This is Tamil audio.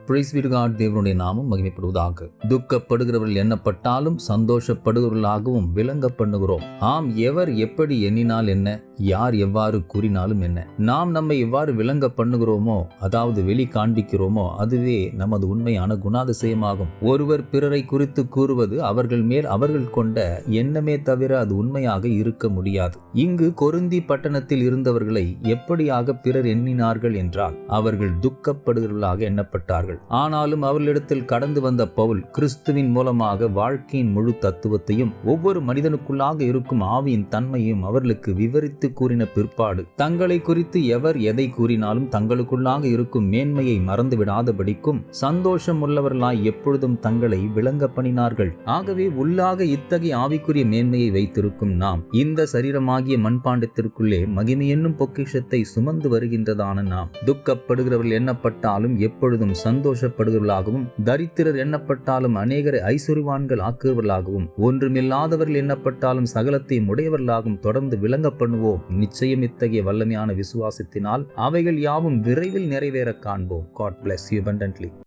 Price B to God. தேவனுடைய நாமம் மகிமைப்படுவதாக. துக்கப்படுகிறவர்கள் எண்ணப்பட்டாலும் சந்தோஷப்படுகிறவர்களாகவும் விளங்க பண்ணுகிறோம். ஆம், எவர் எப்படி எண்ணினால் என்ன, யார் எவ்வாறு கூறினாலும் என்ன, நாம் நம்மை எவ்வாறு விளங்க பண்ணுகிறோமோ, அதாவது வெளி காண்பிக்கிறோமோ, அதுவே நமது உண்மையான குணாதிசயமாகும். ஒருவர் பிறரை குறித்து கூறுவது அவர்கள் மேல் அவர்கள் கொண்ட எண்ணமே தவிர அது உண்மையாக இருக்க முடியாது. இங்கு கொரிந்தி பட்டணத்தில் இருந்தவர்களை எப்படியாக பிறர் எண்ணினார்கள் என்றால், அவர்கள் துக்கப்படுகிறவர்களாக எண்ணப்பட்டார்கள். ஆனாலும் அவர்களிடத்தில் கடந்து வந்த பவுல் கிறிஸ்துவின் மூலமாக வாழ்க்கையின் முழு தத்துவத்தையும் ஒவ்வொரு மனிதனுக்குள்ளாக இருக்கும் ஆவியின் தன்மையும் அவர்களுக்கு விவரித்து கூறின பிற்பாடு, தங்களை குறித்து எவர் எதை கூறினாலும் தங்களுக்குள்ளாக இருக்கும் மேன்மையை மறந்து விடாதபடிக்கும் சந்தோஷம் உள்ளவர்களாய் எப்பொழுதும் தங்களை விளங்க பண்ணினார்கள். ஆகவே உள்ளாக இத்தகைய ஆவிக்குரிய மேன்மையை வைத்திருக்கும் நாம் இந்த சரீரமாகிய மண்பாண்டத்திற்குள்ளே மகிமை என்னும் பொக்கிஷத்தை சுமந்து வருகின்றதான நாம் துக்கப்படுகிறவர்கள் எண்ணப்பட்டாலும் எப்பொழுதும் சந்தோஷப்படுகிறவர்களாகவும், தரித்திரர் எண்ணப்பட்டாலும் அநேகரை ஐஸ்வர்யவான்கள் ஆக்குவர்களாகவும், ஒன்றுமில்லாதவர்கள் எண்ணப்பட்டாலும் சகலத்தை உடையவர்களாகவும் தொடர்ந்து விளங்க பண்ணுவோம். நிச்சயம் இத்தகைய வல்லமையான விசுவாசத்தினால் அவைகள் யாவும் விரைவில் நிறைவேற காண்போம். God bless you abundantly.